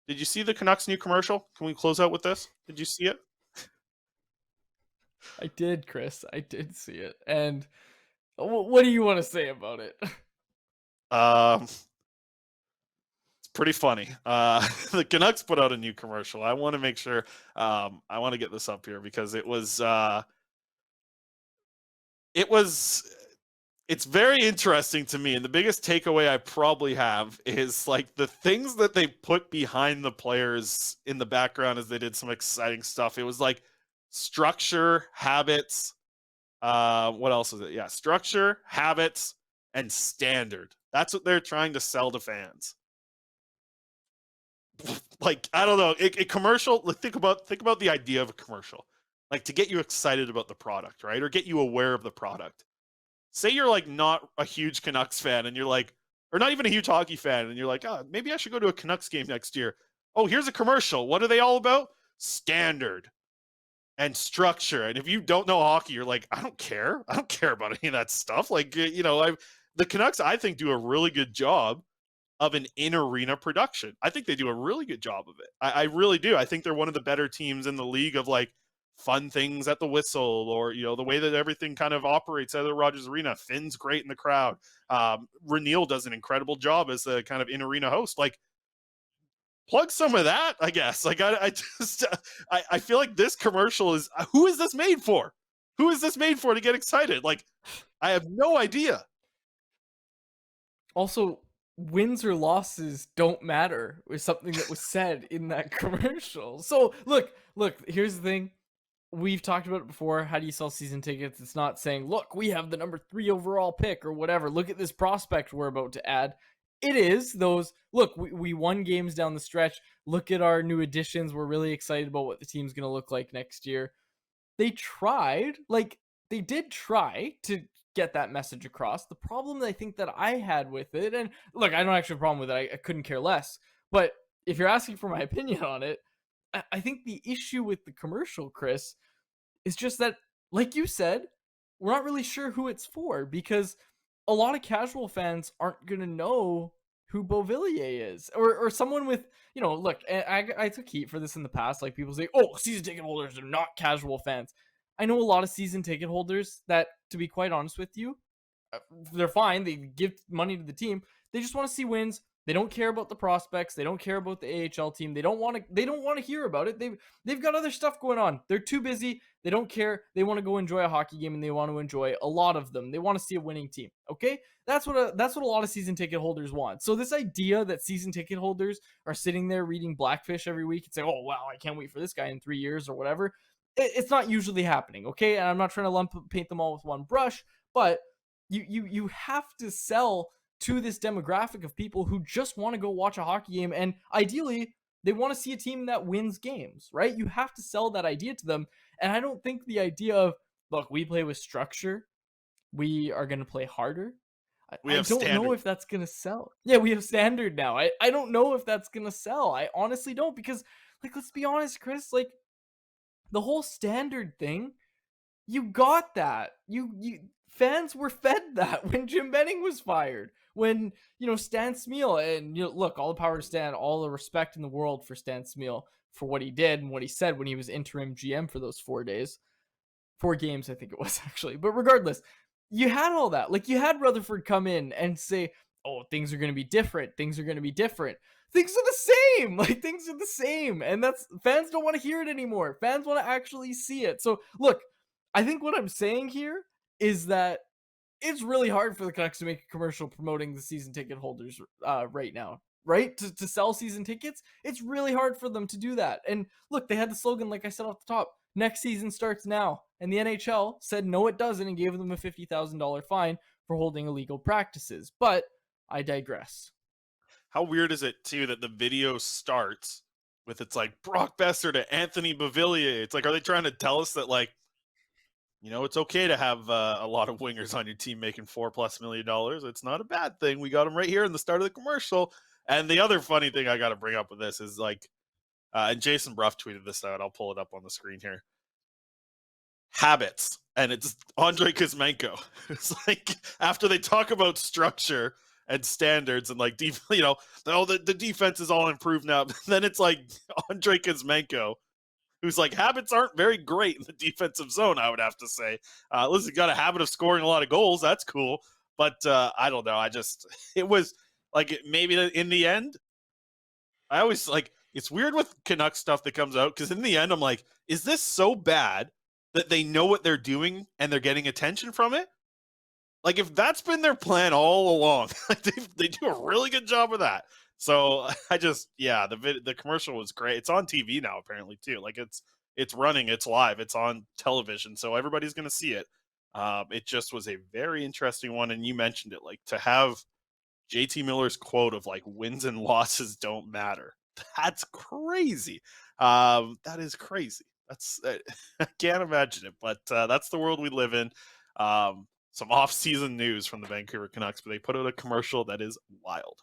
Did you see the Canucks new commercial? Can we close out with this? Did you see it? I did, Chris. I did see it. And what do you want to say about it? Um, it's pretty funny. The Canucks put out a new commercial. I want to make sure. I want to get this up here because it was. It was. It's very interesting to me, and the biggest takeaway I probably have is like the things that they put behind the players in the background as they did some exciting stuff. It was like structure, habits. What else is it? Yeah, structure, habits, and standard. That's what they're trying to sell to fans. Like I don't know, a commercial. Like, think about the idea of a commercial, like to get you excited about the product, right, or get you aware of the product. Say you're like not a huge Canucks fan, and you're like, or not even a huge hockey fan, and you're like, oh, maybe I should go to a Canucks game next year. Oh, here's a commercial. What are they all about? Standard and structure. And if you don't know hockey, you're like, I don't care. I don't care about any of that stuff. Like, the Canucks, I think, do a really good job of an in arena production. I think they do a really good job of it. I really do. I think they're one of the better teams in the league of like fun things at the whistle, or the way that everything kind of operates at the Rogers Arena. Finn's great in the crowd. Raneal does an incredible job as the kind of in arena host. Like, plug some of that, I guess. Like, I just I feel like this commercial is, who is this made for? Who is this made for to get excited? Like, I have no idea. Also, wins or losses don't matter was something that was said in that commercial. So look, here's the thing. We've talked about it before. How do you sell season tickets? It's not saying, look, we have the number 3 overall pick or whatever. Look at this prospect we're about to add. It is those, look, we won games down the stretch. Look at our new additions. We're really excited about what the team's going to look like next year. They did try to get that message across. The problem that I think that I had with it, and look, I don't actually have a problem with it. I couldn't care less. But if you're asking for my opinion on it, I think the issue with the commercial, Chris, is just that, like you said, we're not really sure who it's for because a lot of casual fans aren't going to know who Beauvillier is, or someone with, look, I took heat for this in the past. Like, people say, oh, season ticket holders are not casual fans. I know a lot of season ticket holders that, to be quite honest with you, they're fine. They give money to the team. They just want to see wins. They don't care about the prospects. They don't care about the AHL team. They don't want to hear about it. They've got other stuff going on. They're too busy. They don't care. They want to go enjoy a hockey game, and they want to enjoy a lot of them. They want to see a winning team. Okay? That's what a lot of season ticket holders want. So this idea that season ticket holders are sitting there reading Blackfish every week and say, "Oh, wow, I can't wait for this guy in 3 years," or whatever. It's not usually happening, okay? And I'm not trying to paint them all with one brush, but you have to sell to this demographic of people who just want to go watch a hockey game, and ideally they want to see a team that wins games, right? You have to sell that idea to them. And I don't think the idea of, look, we play with structure, we are going to play harder, We I have don't know standard. if that's going to sell. Yeah, we have standard now. I don't know if that's going to sell. I honestly don't, because, like, let's be honest, Chris, like, the whole standard thing, you got that. You fans were fed that when Jim Benning was fired. When, Stan Smeel, and look, all the power to Stan, all the respect in the world for Stan Smeel for what he did and what he said when he was interim GM for those 4 days. 4 games, I think it was, actually. But regardless, you had all that. Like, you had Rutherford come in and say, oh, things are going to be different. Things are going to be different. Things are the same. Like, things are the same. And that's, fans don't want to hear it anymore. Fans want to actually see it. So, look, I think what I'm saying here is that it's really hard for the Canucks to make a commercial promoting the season ticket holders right now, right? To sell season tickets, it's really hard for them to do that. And look, they had the slogan, like I said off the top, next season starts now. And the NHL said no, it doesn't, and gave them a $50,000 fine for holding illegal practices. But I digress. How weird is it too that the video starts with, it's like Brock Besser to Anthony Beauvillier? It's like, are they trying to tell us that, like, it's okay to have a lot of wingers on your team making $4+ million? It's not a bad thing. We got them right here in the start of the commercial. And the other funny thing I got to bring up with this is, like, and Jason Bruff tweeted this out. I'll pull it up on the screen here. Habits, and it's Andrei Kuzmenko. It's like, after they talk about structure, and standards and like oh the defense is all improved now. Then it's like Andre Kuzmenko, who's like habits aren't very great in the defensive zone. I would have to say, listen, got a habit of scoring a lot of goals. That's cool, but I don't know. I just it was like maybe in the end, I always like it's weird with Canucks stuff that comes out because in the end, I'm like, is this so bad that they know what they're doing and they're getting attention from it? Like if that's been their plan all along, like they do a really good job of that. So I just the commercial was great. It's on TV now apparently too. Like it's running, it's live, it's on television, so everybody's gonna see it. It just was a very interesting one, and you mentioned it, like to have JT Miller's quote of like wins and losses don't matter. That's crazy. That is crazy. That's I can't imagine it, but that's the world we live in. Some off-season news from the Vancouver Canucks, but they put out a commercial that is wild.